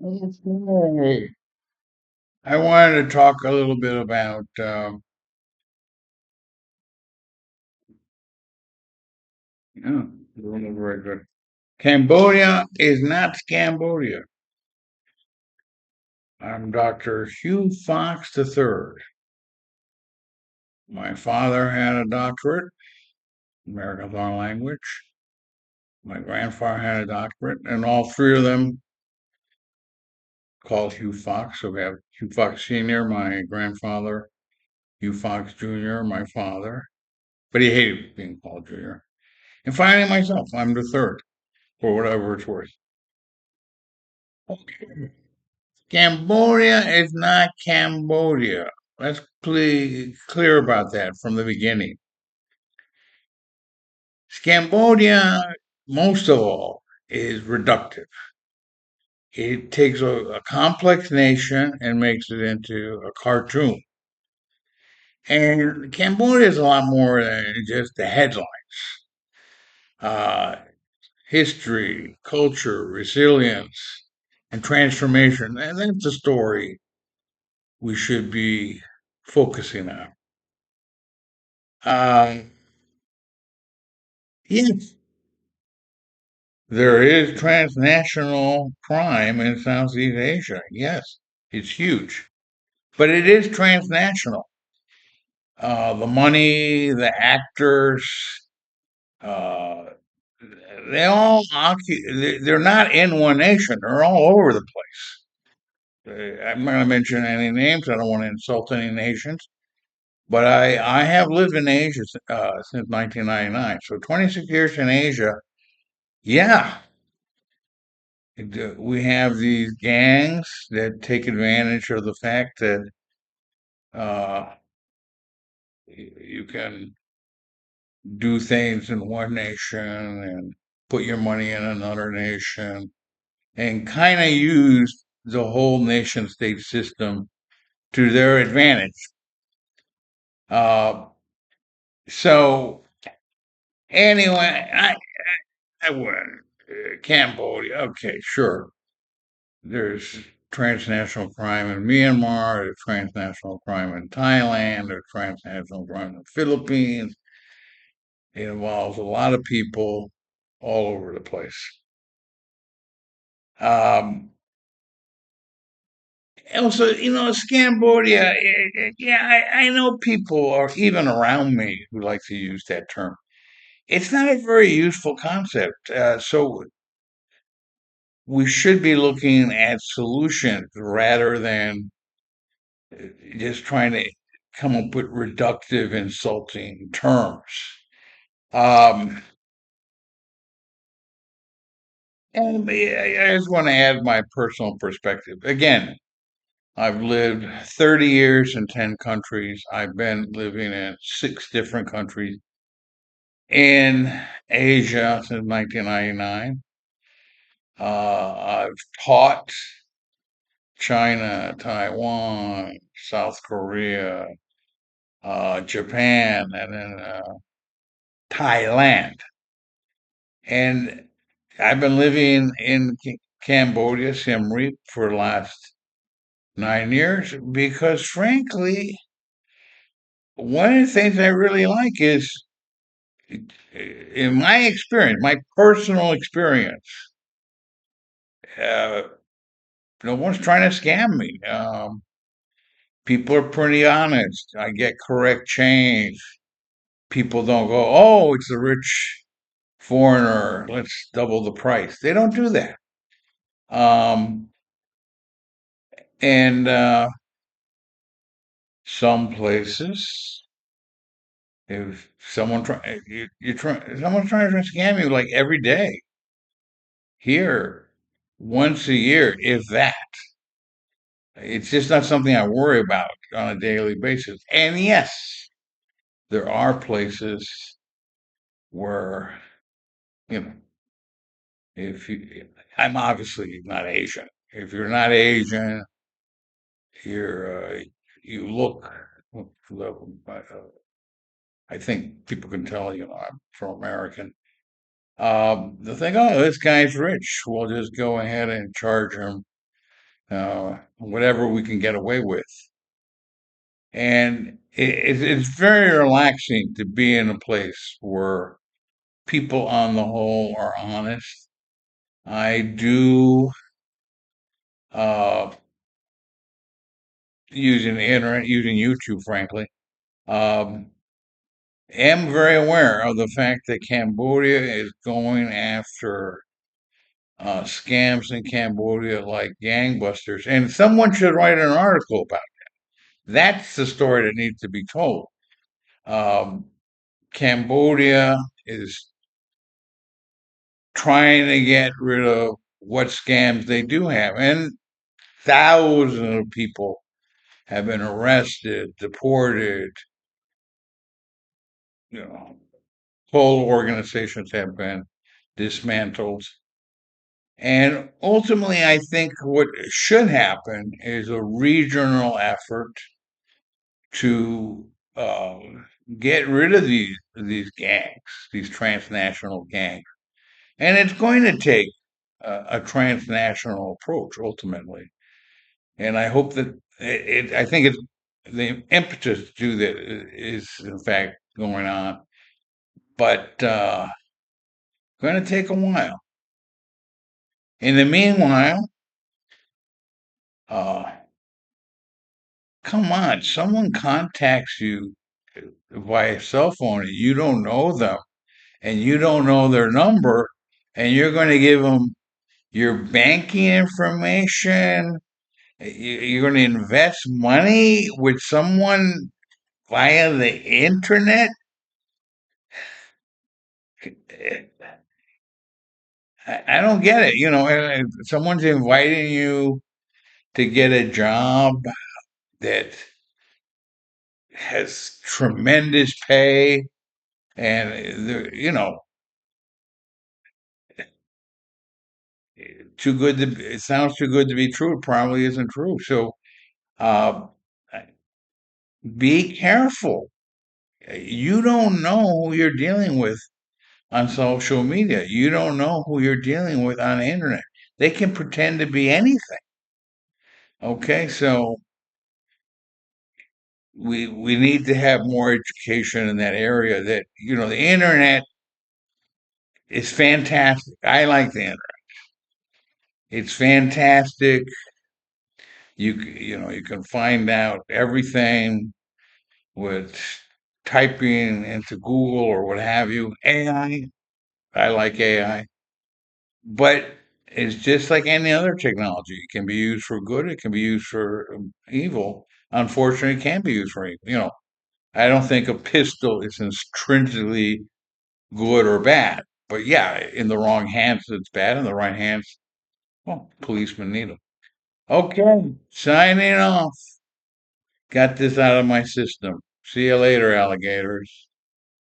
Okay. I wanted to talk a little bit about, yeah, very good. Cambodia is not Scambodia. I'm Dr. Hugh Fox III. My father had a doctorate, American Foreign Language. My grandfather had a doctorate, and all three of them called Hugh Fox. So we have Hugh Fox Sr., my grandfather, Hugh Fox Jr., my father, but he hated being called Jr. And finally, myself, I'm the third, for whatever it's worth. Okay. Cambodia is not Cambodia. Let's be clear about that from the beginning. Scambodia, most of all, is reductive. It takes a complex nation and makes it into a cartoon. And Cambodia is a lot more than just the headline. Uh, History, culture, resilience, and transformation. And that's the story we should be focusing on. Yes, there is transnational crime in Southeast Asia. Yes, it's huge, but it is transnational. The money, the actors, uh, they're not in one nation. They're all over the place. I'm not going to mention any names. I don't want to insult any nations. But I have lived in Asia since 1999. So 26 years in Asia. Yeah, we have these gangs that take advantage of the fact that uh, you can do things in one nation and put your money in another nation and kind of use the whole nation state system to their advantage. Uh, so anyway, I went Cambodia. Okay, sure. There's transnational crime in Myanmar, there's transnational crime in Thailand, there's transnational crime in the Philippines. It involves a lot of people all over the place. Um, Also, Scambodia, yeah, I know people are even around me who like to use that term. It's not a very useful concept. So we should be looking at solutions rather than just trying to come up with reductive, insulting terms. Um, and I just want to add my personal perspective. Again, I've lived 30 years in 10 countries. I've been living in six different countries in Asia since 1999. I've taught China, Taiwan, South Korea, Japan, and then Thailand. And I've been living in Cambodia, Siem Reap, for the last 9 years because, frankly, one of the things I really like is, in my experience, my personal experience, uh, no one's trying to scam me. People are pretty honest. I get correct change. People don't go, oh, it's a rich foreigner. Let's double the price. They don't do that. Um, and some places, if someone try you try someone's trying to scam you like every day. Here, once a year, if that. It's just not something I worry about on a daily basis. And yes, there are places where, you know, if you, I'm obviously not Asian. If you're not Asian, you look, I think people can tell, I'm from American. The thing, oh, this guy's rich. We'll just go ahead and charge him whatever we can get away with. And it's very relaxing to be in a place where people, on the whole, are honest. I do, uh, using the internet, using YouTube, frankly, um, am very aware of the fact that Cambodia is going after scams in Cambodia like gangbusters, and someone should write an article about it. That's the story that needs to be told. Um, Cambodia is trying to get rid of what scams they do have, and thousands of people have been arrested, deported. You know, whole organizations have been dismantled. And ultimately, I think what should happen is a regional effort to uh, get rid of these gangs, these transnational gangs, and it's going to take a transnational approach ultimately. And I hope that I think it's the impetus to do that is in fact going on, but going to take a while. In the meanwhile, uh, come on, someone contacts you via cell phone and you don't know them and you don't know their number, and you're going to give them your banking information. You're going to invest money with someone via the internet. I don't get it. You know, someone's inviting you to get a job that has tremendous pay, and you know, too good to. It sounds too good to be true. It probably isn't true. So, uh, be careful. You don't know who you're dealing with on social media. You don't know who you're dealing with on the internet. They can pretend to be anything. Okay, so we need to have more education in that area. That the internet is fantastic. I like the internet. It's fantastic. You can find out everything with typing into Google or what have you. I like AI, but it's just like any other technology. It can be used for good. It can be used for evil. Unfortunately, it can be used for evil. I don't think a pistol is intrinsically good or bad. But yeah, in the wrong hands, it's bad. In the right hands, well, policemen need them. Okay, signing off. Got this out of my system. See you later, alligators.